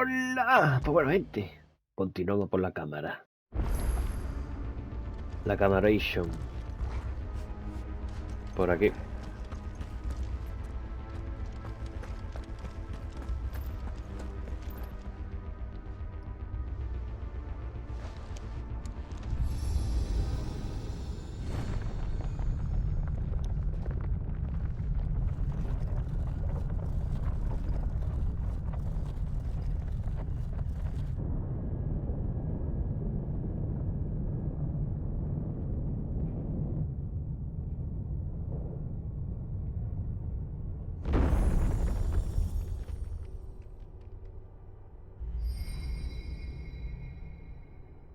¡Hola! Pues bueno, gente, continuamos por la cámara. La camaration. Por aquí.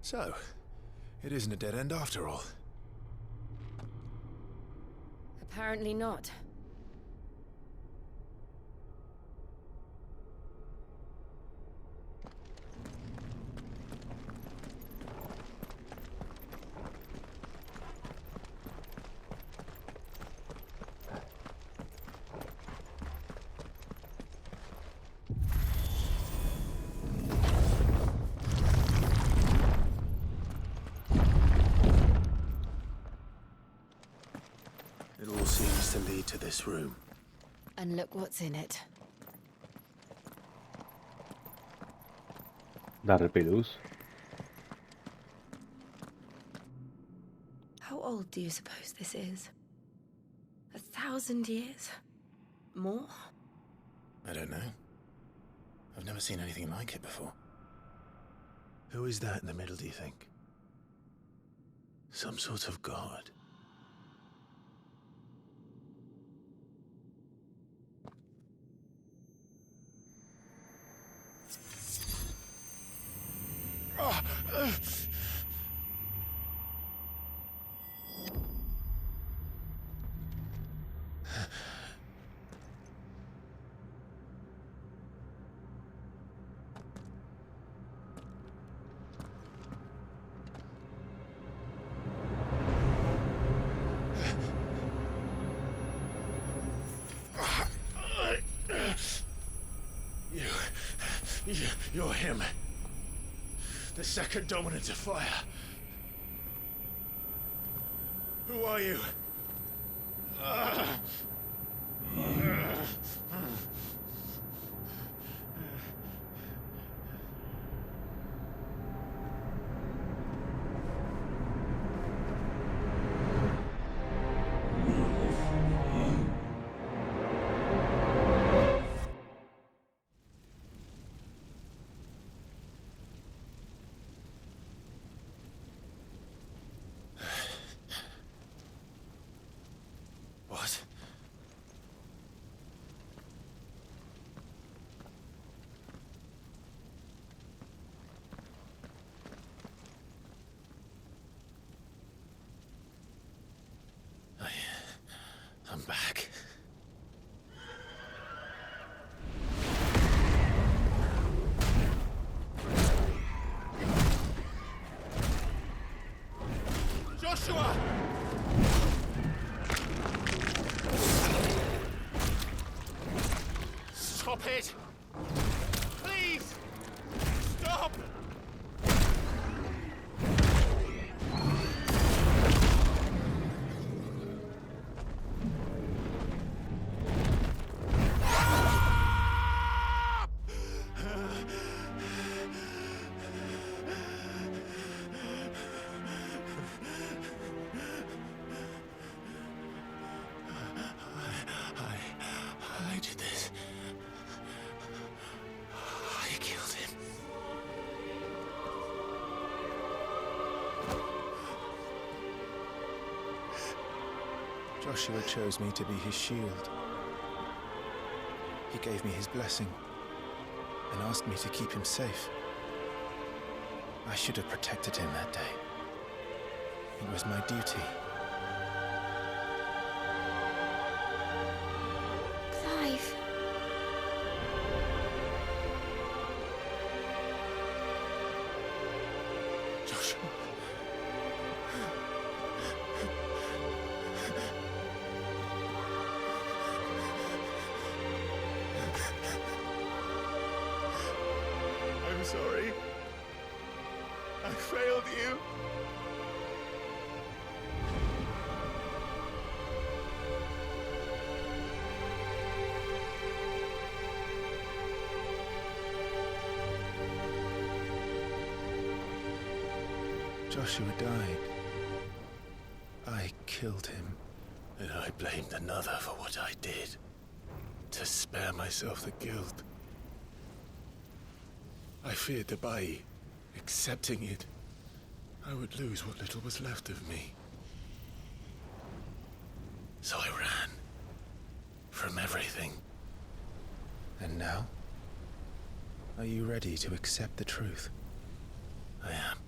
So, it isn't a dead end after all. Apparently not. It all seems to lead to this room. And look what's in it. La repelús. How old do you suppose this is? 1,000 years? More? I don't know. I've never seen anything like it before. Who is that in the middle, do you think? Some sort of god? You're him. The second dominant of fire. Who are you? What? I'm back. Joshua! Stop it! Please! Stop! I did this. I killed him. Joshua chose me to be his shield. He gave me his blessing and asked me to keep him safe. I should have protected him that day. It was my duty. Clive. Joshua. sorry. I failed you. Joshua died. I killed him. And I blamed another for what I did, to spare myself the guilt. I feared that by accepting it, I would lose what little was left of me. So I ran from everything. And now? Are you ready to accept the truth? I am.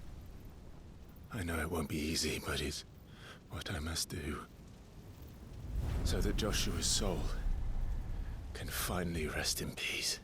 I know it won't be easy, but it's what I must do. So that Joshua's soul can finally rest in peace.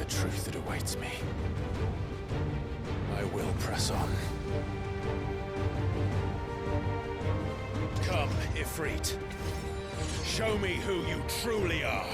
Truth that awaits me. I will press on. Come, Ifrit. Show me who you truly are.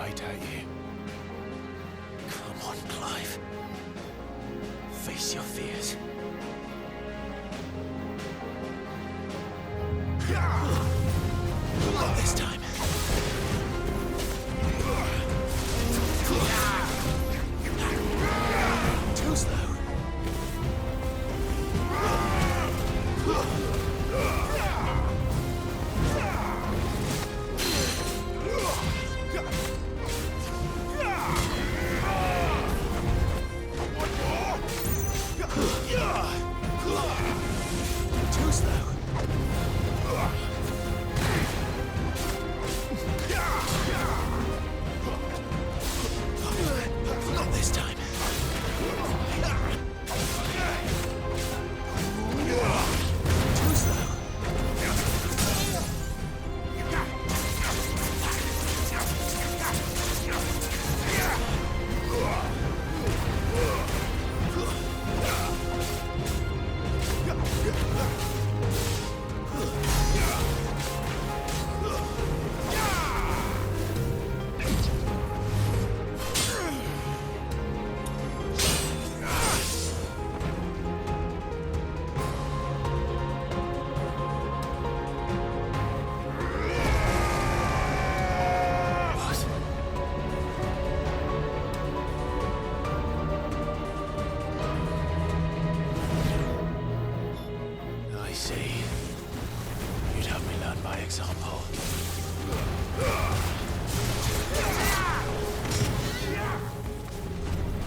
right at you. Come on, Clive. Face your fears. Not this time. Too slow. Too slow. Not this time. Too slow. I see. You'd have me learn by example.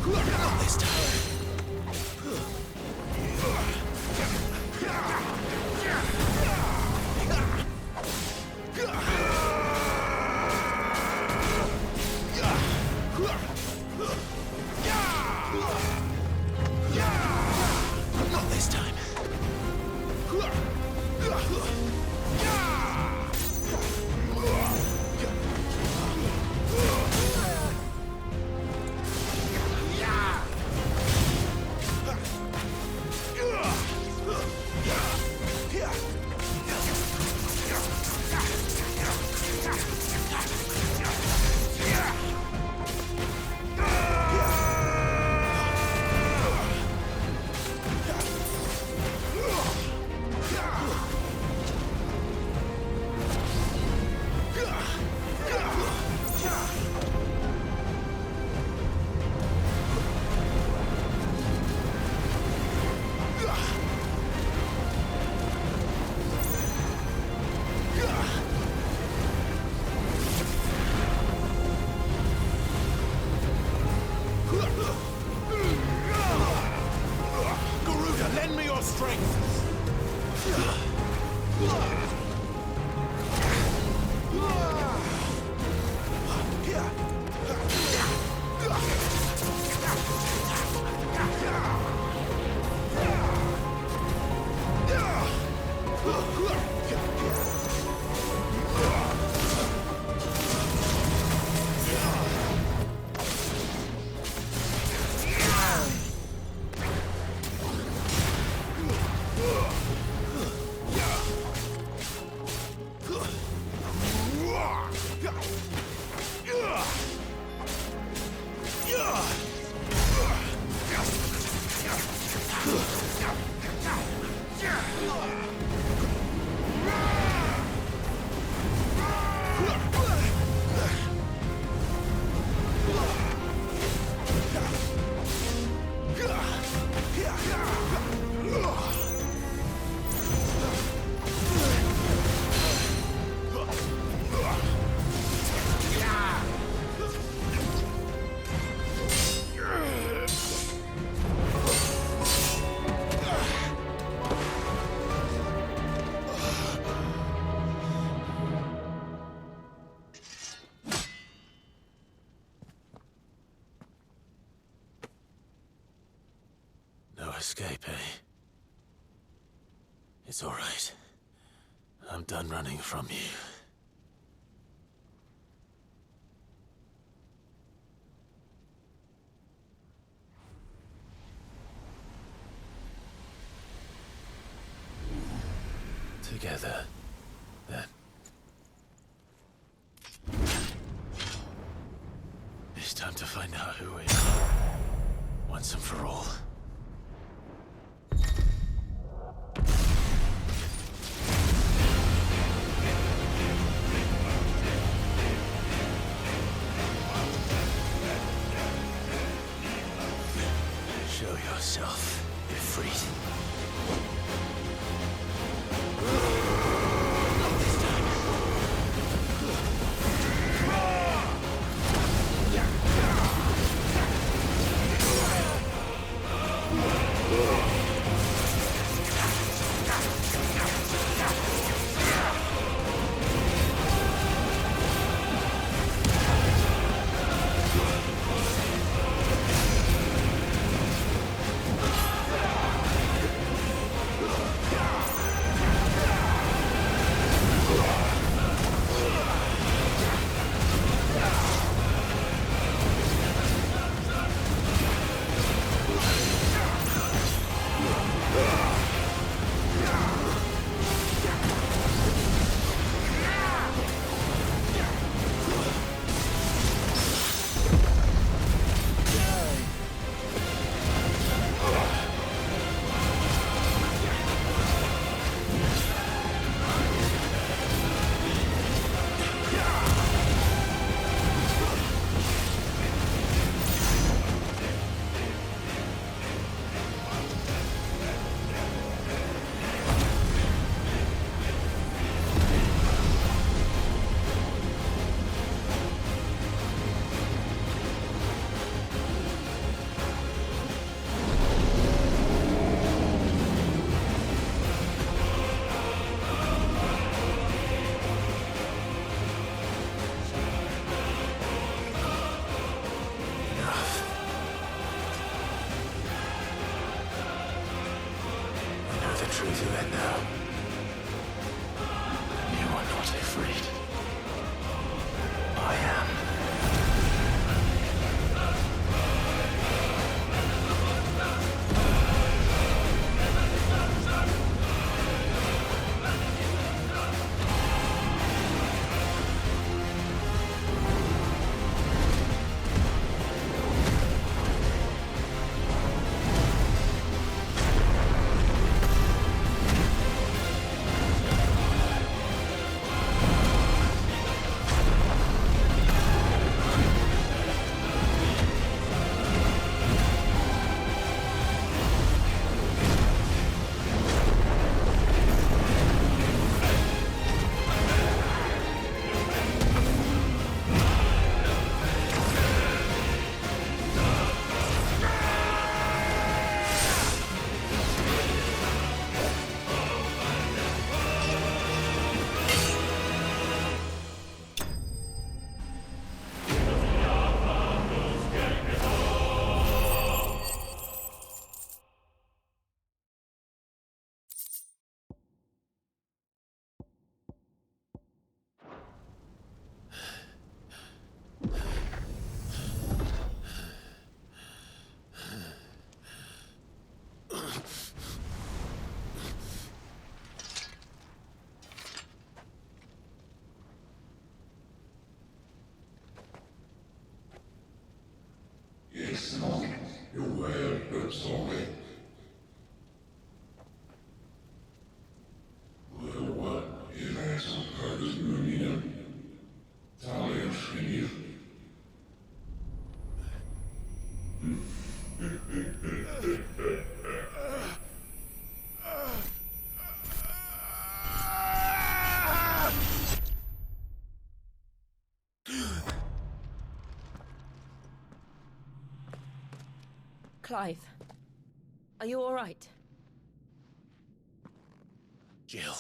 Not this time. Not this time. Garuda, lend me your strength! No escape, eh? It's all right. I'm done running from you. Together, then. time to find out who we are, once and for all. Show yourself, Ifrit. Truth of it now. You are not afraid. I am. Clive, are you all right? Jill.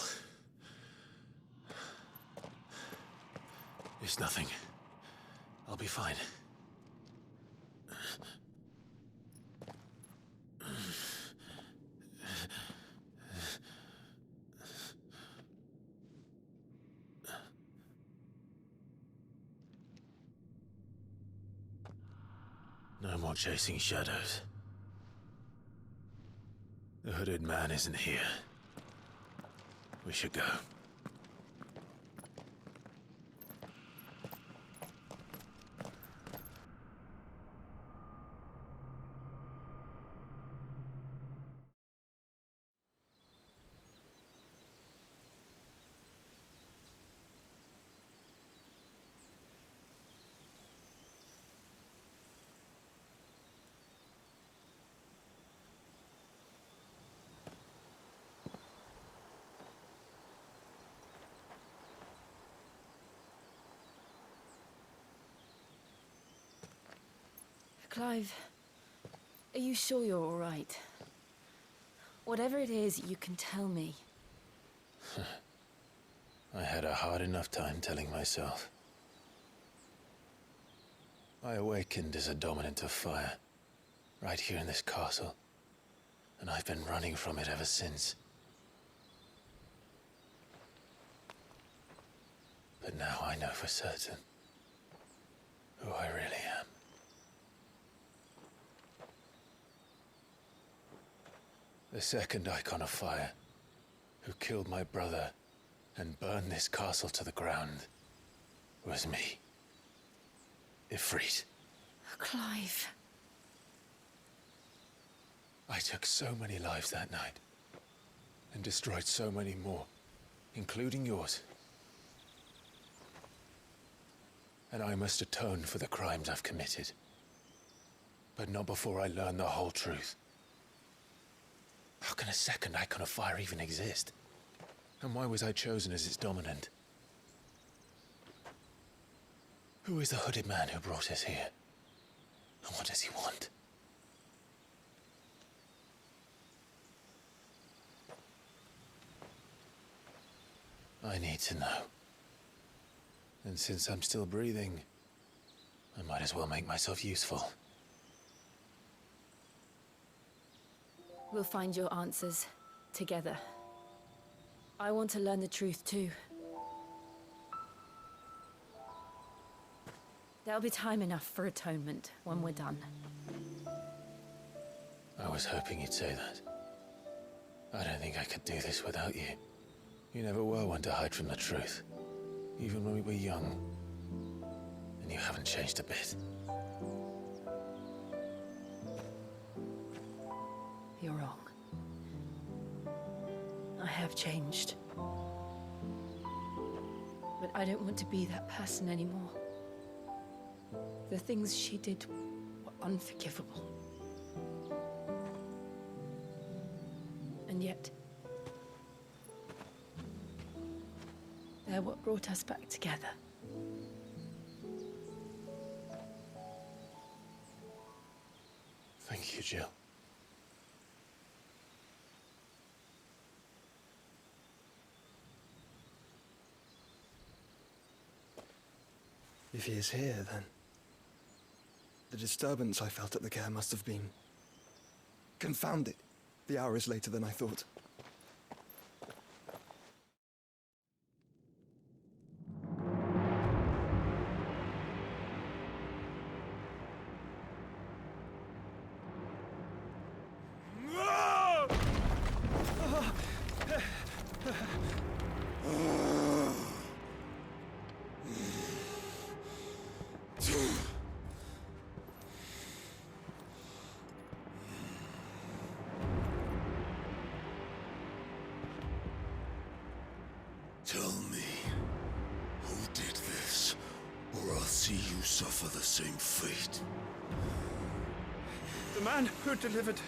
It's nothing. I'll be fine. No more chasing shadows. The hooded man isn't here. We should go. Clive, are you sure you're all right? Whatever it is, you can tell me. I had a hard enough time telling myself. I awakened as a dominant of fire, right here in this castle, and I've been running from it ever since. But now I know for certain who I really am. The second icon of fire, who killed my brother and burned this castle to the ground, was me. Ifrit. Clive. I took so many lives that night, and destroyed so many more, including yours. And I must atone for the crimes I've committed. But not before I learn the whole truth. How can a second icon of fire even exist? And why was I chosen as its dominant? Who is the hooded man who brought us here? And what does he want? I need to know. And since I'm still breathing, I might as well make myself useful. We'll find your answers together. I want to learn the truth too. There'll be time enough for atonement when we're done. I was hoping you'd say that. I don't think I could do this without you. You never were one to hide from the truth, even when we were young. And you haven't changed a bit. You're wrong. I have changed. But I don't want to be that person anymore. The things she did were unforgivable. And yet, they're what brought us back together. Thank you, Jill. If he is here, then the disturbance I felt at the care must have been confounded. The hour is later than I thought. Tell me, who did this, or I'll see you suffer the same fate. The man who delivered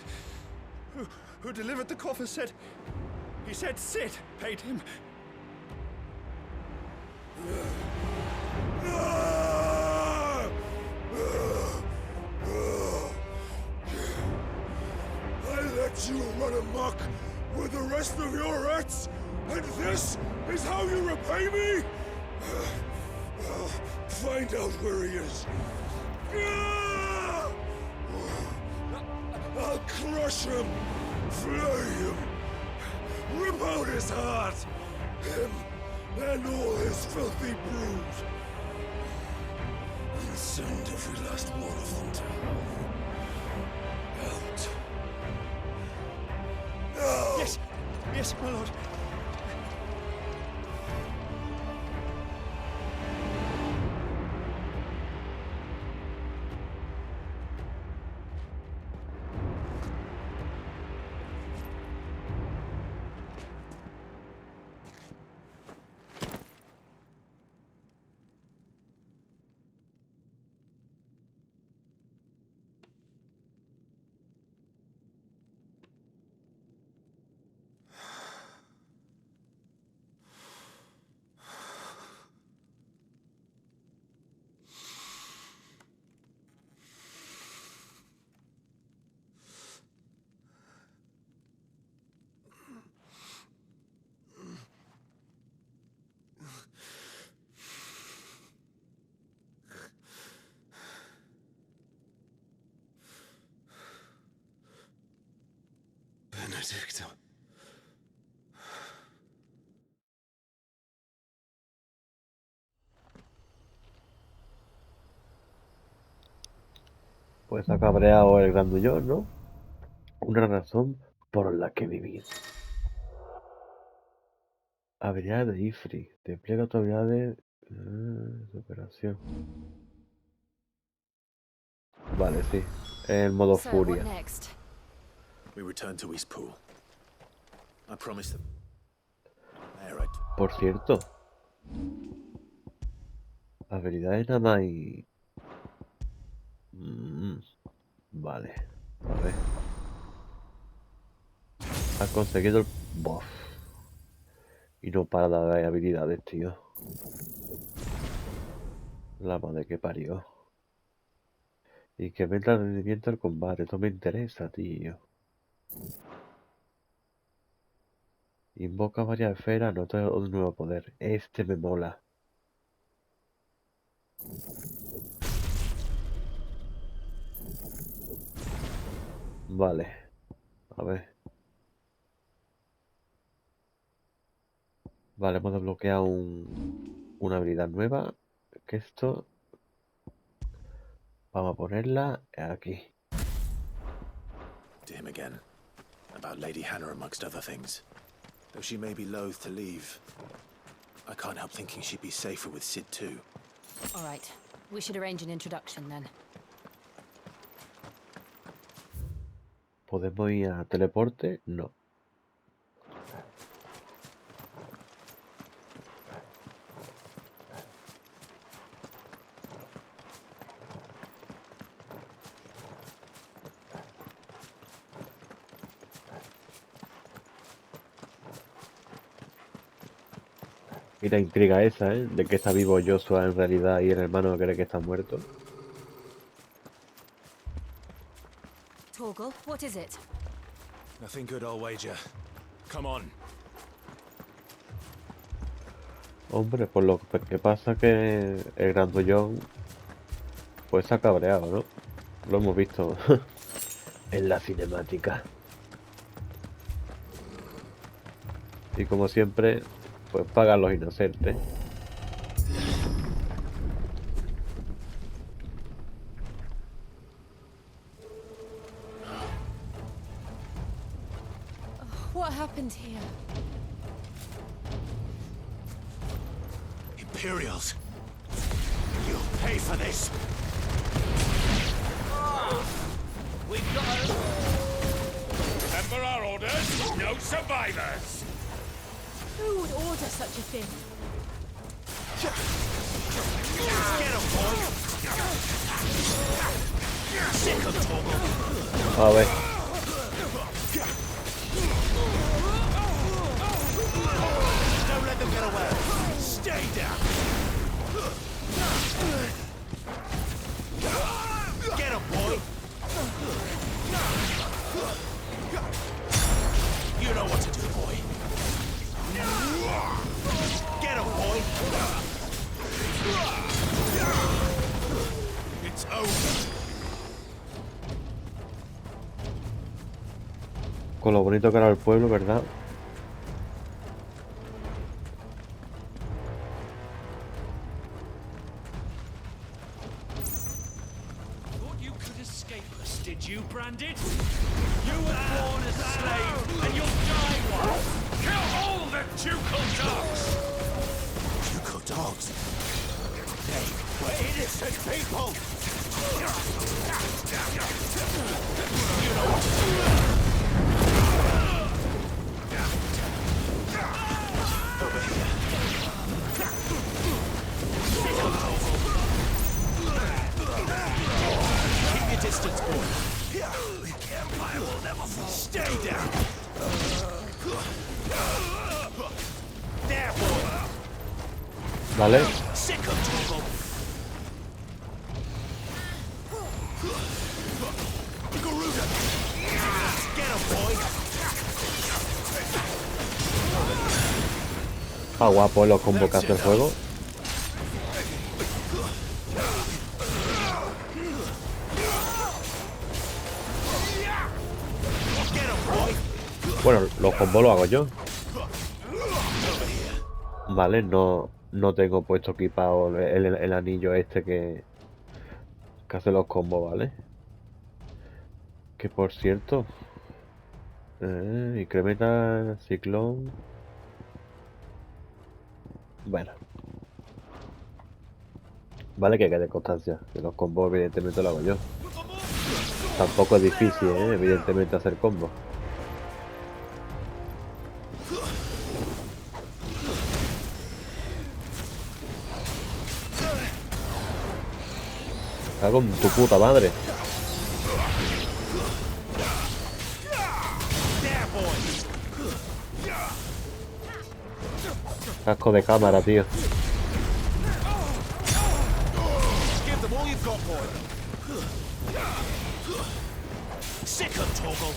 the coffer said... He said Sid paid him. I let you run amok with the rest of your rats, and this is how you repay me? Find out where he is. I'll crush him, flay him, rip out his heart, him and all his filthy brood, and send every last one of them to hell. Out. Now! Yes, yes, my lord. Benedicto. Pues ha cabreado el grandullón, ¿no? Una razón por la que vivir. Habilidades de Ifri. Despliega tu habilidades de operación. Vale, sí. El modo So, what furia. next? We return to Eastpool. I promise them. There, Por cierto. Habilidades nada más y... vale. A ver. Ha conseguido el buff. Y no para de habilidades, tío. La madre que parió. Y que meta el rendimiento al combate. Esto me interesa, tío. Invoca varias esferas, nota un nuevo poder. Este me mola. Vale. A ver. Vale, hemos desbloqueado una habilidad nueva. Que esto... Vamos a ponerla aquí. to him again. About Lady Hannah amongst other things. Though she may be loath to leave, I can't help thinking she'd be safer with Sid too. All right. We should arrange an introduction then. ¿Podemos ir a teleporte? No. Y la intriga esa, ¿eh? De que está vivo Joshua en realidad y el hermano cree que está muerto. Torgal, what is it? Nothing good, I'll wager. Come on. Hombre, pues lo que pasa que el grandullón pues se ha cabreado, ¿no? Lo hemos visto en la cinemática. Y como siempre, pues pagan los inocentes. What happened here? Imperials! You'll pay for this! We've got Remember our orders? No survivors! Who would order such a thing? Get him, boy! Sick of Torgal! A ver. Don't let them get away! Stay down! Get him, boy! You know what to do, boy! Get him, boy! It's over! Con lo bonito que era el pueblo, ¿verdad? Thought you could escape us, did you, Branded? You were born as a slave, and you'll die one! Kill all the ducal dogs! Ducal dogs? They were innocent people! You know what to do! Over here. Keep your distance, boy. The Empire will never fall. Stay down. There, boy. Vale. Sick of trouble. Garuda. Get him, boy. Ah, guapo los combos que hace el juego. Get him, boy. Bueno, los combos los hago yo. Vale, no tengo puesto equipado el anillo este que hace los combos, ¿vale? Que por cierto, incrementa ciclón. Bueno, vale que quede constancia. Que los combos evidentemente lo hago yo. Tampoco es difícil, evidentemente hacer combos. Cago en tu puta madre. Casco de cámara, tío. Give them all you've got, boy. Sick 'em, Torgal.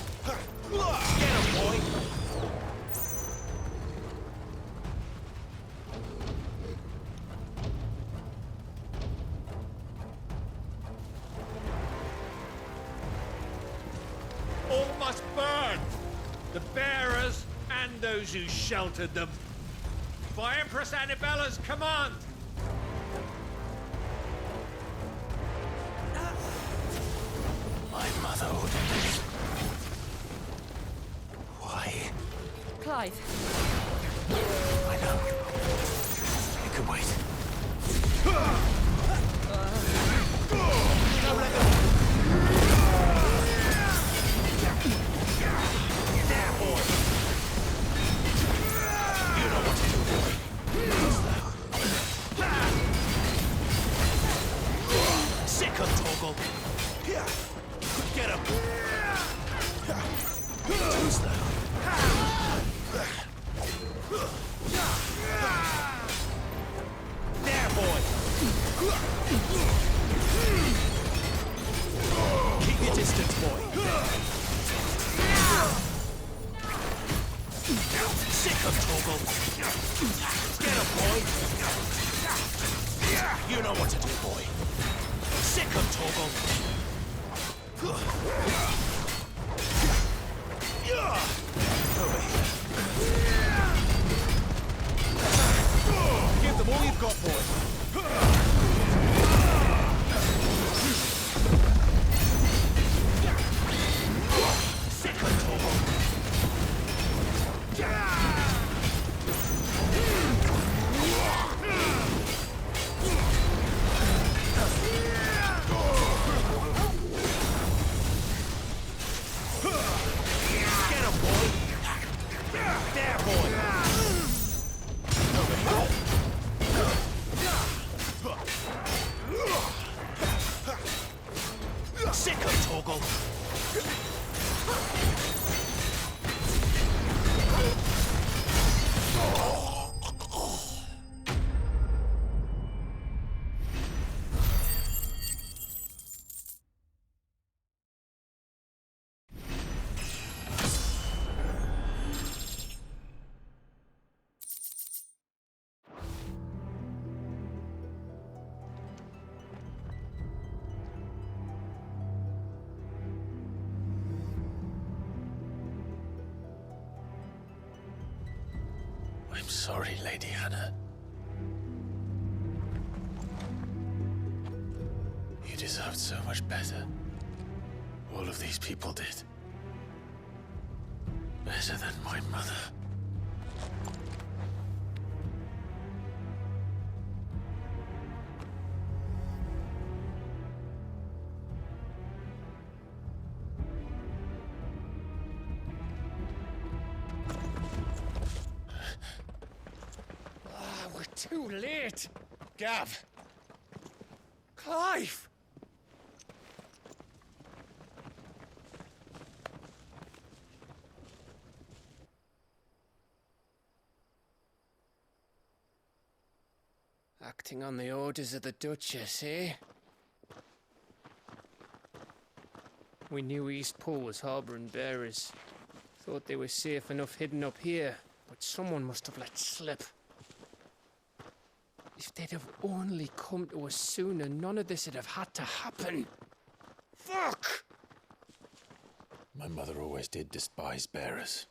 Get 'em, boy. All must burn! The bearers and those who sheltered them. By Empress Annabella's command! My mother ordered this. Why? Clive, I know. It can wait. Sick 'em, Torgal. Get 'em. Too slow. There, boy. Keep your distance, boy. Sick 'em, Torgal. Get 'em, boy. You know what to do, boy. Sick 'em, Torgal. Give them all you've got, boy. Sick 'em, Torgal. Get 'em, boy. There, boy. Over here. Sick 'em, Torgal. I'm sorry, Lady Hannah. You deserved so much better. All of these people did. Better than my mother. We're too late! Gav! Clive! Acting on the orders of the Duchess, eh? We knew Eastpool was harbouring bearers. Thought they were safe enough hidden up here, but someone must have let slip. If they'd have only come to us sooner, none of this would have had to happen. Fuck! My mother always did despise bearers.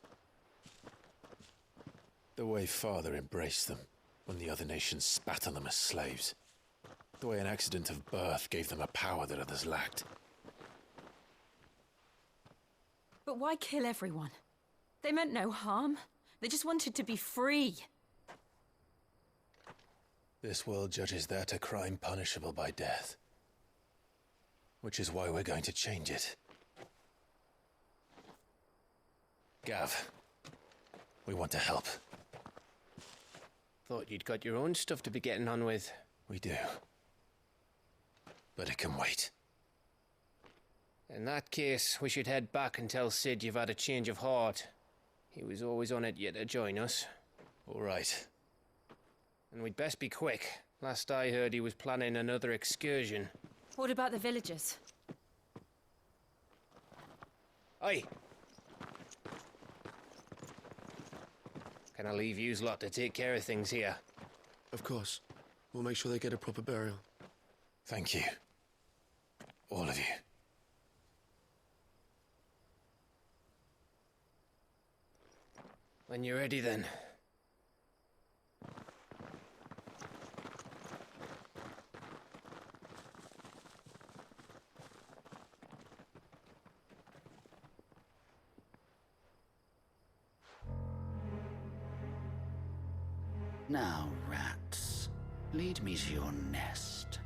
The way Father embraced them when the other nations spat on them as slaves. The way an accident of birth gave them a power that others lacked. But why kill everyone? They meant no harm. They just wanted to be free. This world judges that a crime punishable by death. Which is why we're going to change it. Gav, we want to help. Thought you'd got your own stuff to be getting on with. We do. But it can wait. In that case, we should head back and tell Sid you've had a change of heart. He was always on it yet to join us. All right. And we'd best be quick. Last I heard, he was planning another excursion. What about the villagers? Aye. Can I leave yous lot to take care of things here? Of course. We'll make sure they get a proper burial. Thank you. All of you. When you're ready, then. Now, rats, lead me to your nest.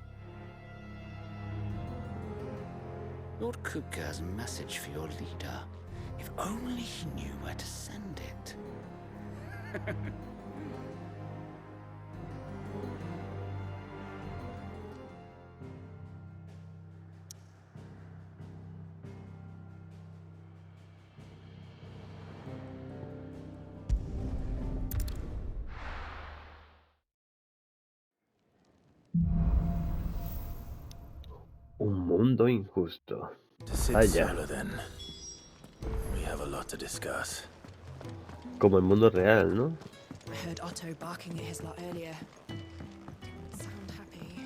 Lord Kupka's message for your leader. If only he knew where to send it. Un mundo injusto. To sit Vaya. solo, then. We have a lot to discuss. Como el mundo real, ¿no? I heard Otto barking at his lot earlier. Didn't sound happy.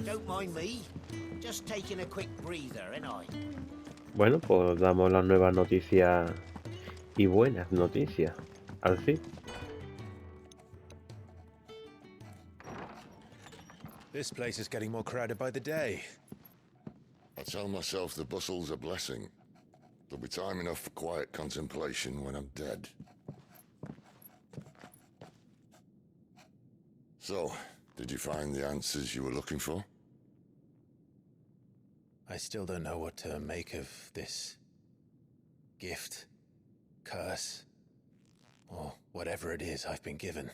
Don't mind me. Just taking a quick breather, ain't I? Bueno, pues damos las nuevas noticias y buenas noticias. Al fin. This place is getting more crowded by the day. I tell myself the bustle's a blessing. There'll be time enough for quiet contemplation when I'm dead. So, did you find the answers you were looking for? I still don't know what to make of this gift, curse, or whatever it is I've been given.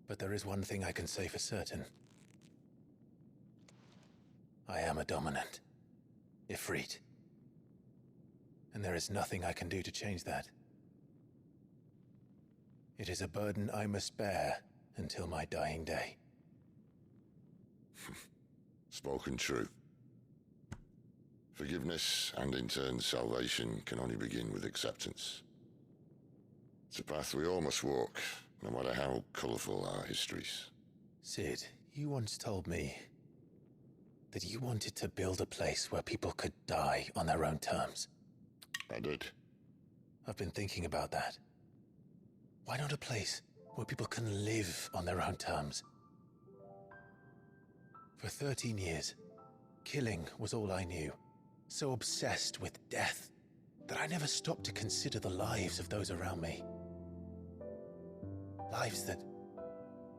But there is one thing I can say for certain. I am a dominant, Ifrit. And there is nothing I can do to change that. It is a burden I must bear until my dying day. Spoken true. Forgiveness and in turn salvation can only begin with acceptance. It's a path we all must walk, no matter how colourful our histories. Sid, you once told me that you wanted to build a place where people could die on their own terms. I did. I've been thinking about that. Why not a place where people can live on their own terms? For 13 years, killing was all I knew. So obsessed with death that I never stopped to consider the lives of those around me. Lives that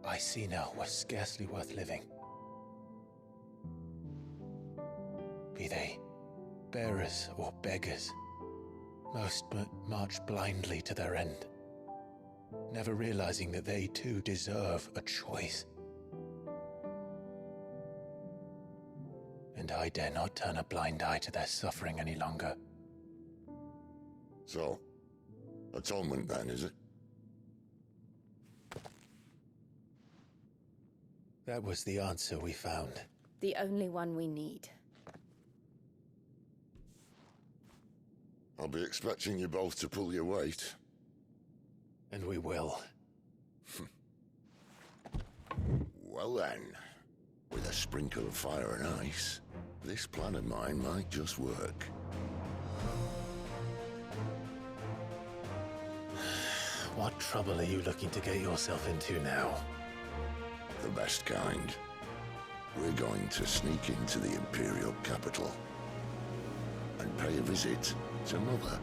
I see now were scarcely worth living. Be they bearers or beggars, most but march blindly to their end, never realizing that they too deserve a choice. And I dare not turn a blind eye to their suffering any longer. So, atonement then, is it? That was the answer we found. The only one we need. I'll be expecting you both to pull your weight. And we will. Well then, with a sprinkle of fire and ice, this plan of mine might just work. What trouble are you looking to get yourself into now? The best kind. We're going to sneak into the Imperial capital and pay a visit to Mother.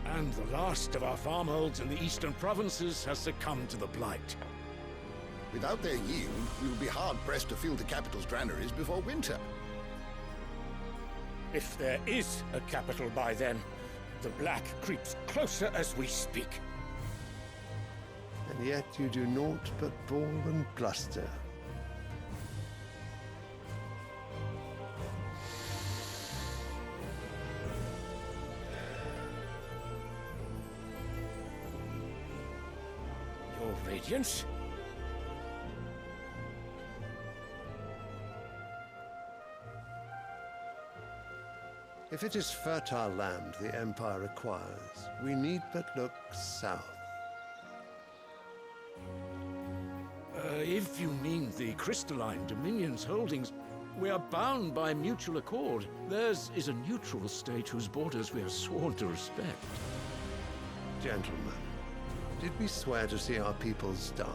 And the last of our farmholds in the eastern provinces has succumbed to the blight. Without their yield, we will be hard-pressed to fill the capital's granaries before winter. If there is a capital by then, the black creeps closer as we speak. And yet you do naught but bawl and bluster. Your Radiance? If it is fertile land the Empire requires, we need but look south. If you mean the crystalline Dominion's holdings, we are bound by mutual accord. Theirs is a neutral state whose borders we are sworn to respect. Gentlemen, did we swear to see our people starve?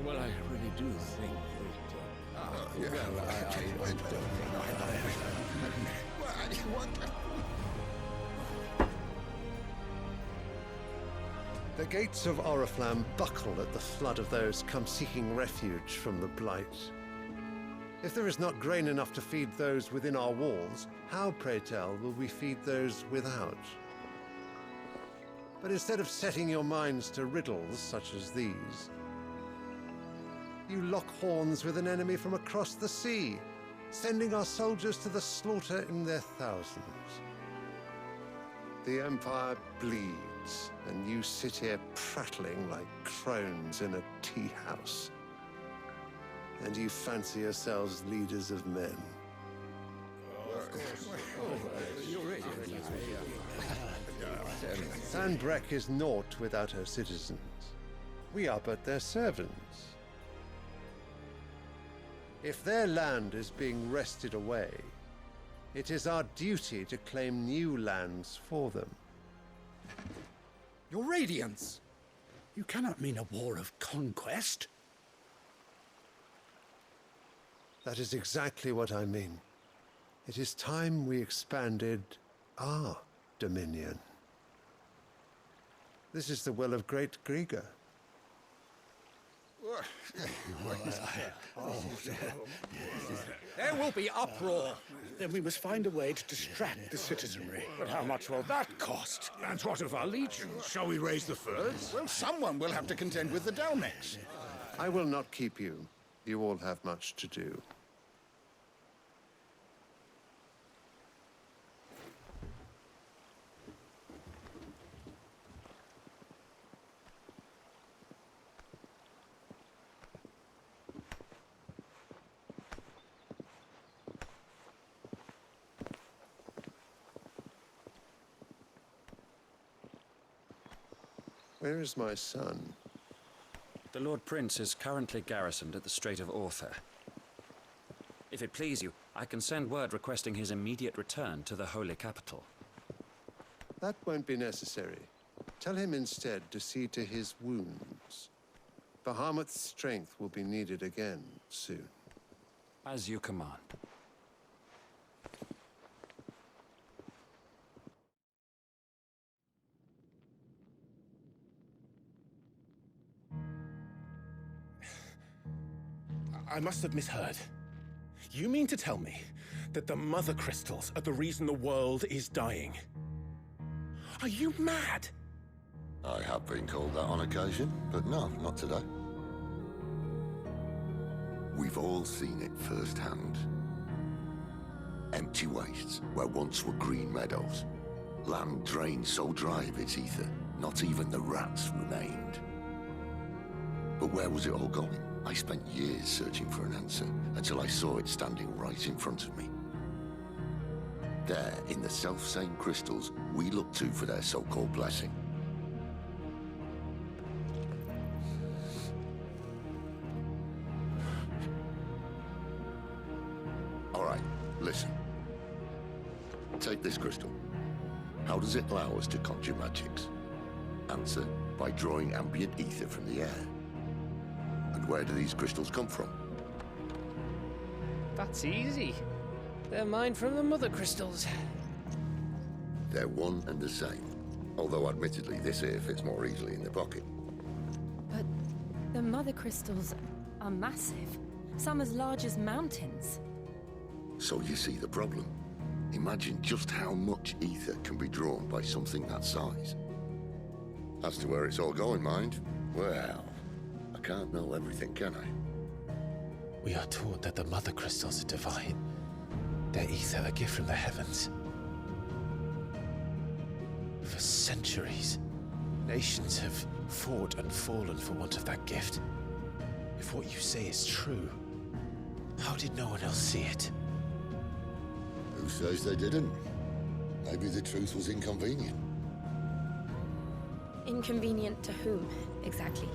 Well, I really do think The gates of Oriflamme buckle at the flood of those come seeking refuge from the blight. If there is not grain enough to feed those within our walls, how, pray tell, will we feed those without? But instead of setting your minds to riddles such as these, you lock horns with an enemy from across the sea, sending our soldiers to the slaughter in their thousands. The Empire bleeds, and you sit here prattling like crones in a tea house. And you fancy yourselves leaders of men. Sanbreque is naught without her citizens. We are but their servants. If their land is being wrested away, it is our duty to claim new lands for them. Your Radiance! You cannot mean a war of conquest. That is exactly what I mean. It is time we expanded our dominion. This is the will of great Grieger. There will be uproar. Then we must find a way to distract the citizenry. But how much will that cost? And what of our legions? Shall we raise the furs? Well, someone will have to contend with the Dalmex. I will not keep you. You all have much to do. Where is my son? The Lord Prince is currently garrisoned at the Strait of Orther. If it please you, I can send word requesting his immediate return to the Holy Capital. That won't be necessary. Tell him instead to see to his wounds. Bahamut's strength will be needed again soon. As you command. I must have misheard. You mean to tell me that the Mother Crystals are the reason the world is dying? Are you mad? I have been called that on occasion, but no, not today. We've all seen it firsthand. Empty wastes where once were green meadows. Land drained so dry of its ether, not even the rats remained. But where was it all going? I spent years searching for an answer, until I saw it standing right in front of me. there in the self-same crystals we look to for their so-called blessing. All right, listen. Take this crystal. How does it allow us to conjure magics? Answer, by drawing ambient ether from the air. And where do these crystals come from? That's easy. They're mine from the mother crystals. They're one and the same. Although admittedly this here fits more easily in the pocket. But the mother crystals are massive. Some as large as mountains. So you see the problem. Imagine just how much ether can be drawn by something that size. As to where it's all going, mind, well, I can't know everything, can I? We are taught that the mother crystals are divine. Their ether a gift from the heavens. For centuries, nations have fought and fallen for want of that gift. If what you say is true, how did no one else see it? Who says they didn't? Maybe the truth was inconvenient. Inconvenient to whom, exactly?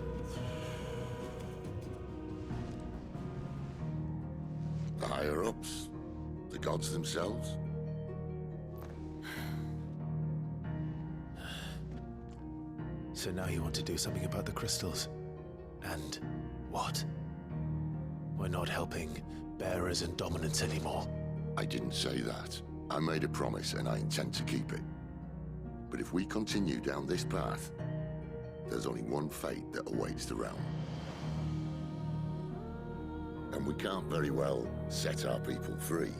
The higher-ups? The gods themselves? So now you want to do something about the crystals? And what? We're not helping bearers and dominants anymore. I didn't say that. I made a promise and I intend to keep it. But if we continue down this path, there's only one fate that awaits the realm. And we can't very well set our people free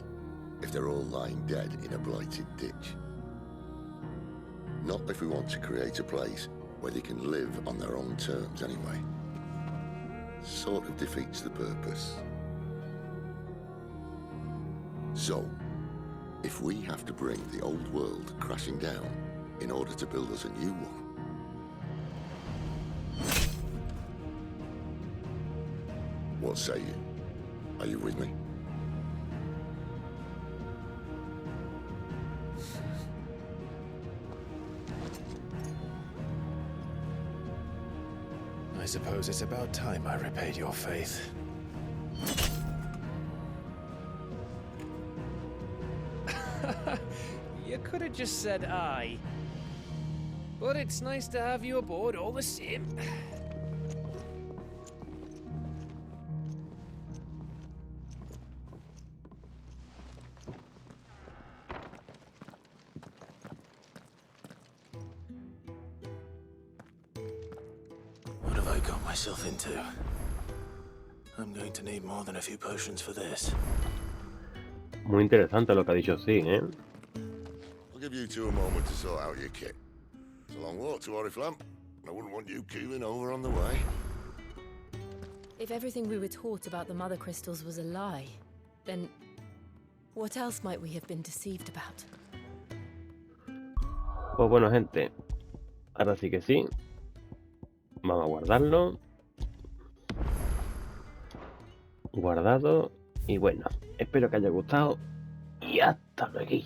if they're all lying dead in a blighted ditch. Not if we want to create a place where they can live on their own terms anyway. Sort of defeats the purpose. So, if we have to bring the old world crashing down in order to build us a new one, what say you? Are you with me? I suppose it's about time I repaid your faith. You could have just said aye. But it's nice to have you aboard all the same. What have I got myself into? I'm going to need more than a few potions for this. Muy interesante lo que ha dicho, sí, ¿eh? I'll give you two a moment to sort out your kit. It's a long walk to Oriflamme, and I wouldn't want you keeling over on the way. If everything we were taught about the mother crystals was a lie, then what else might we have been deceived about? Pues bueno, gente, ahora sí que sí. Vamos a guardarlo. Guardado. Y bueno, espero que haya gustado. Y hasta luego.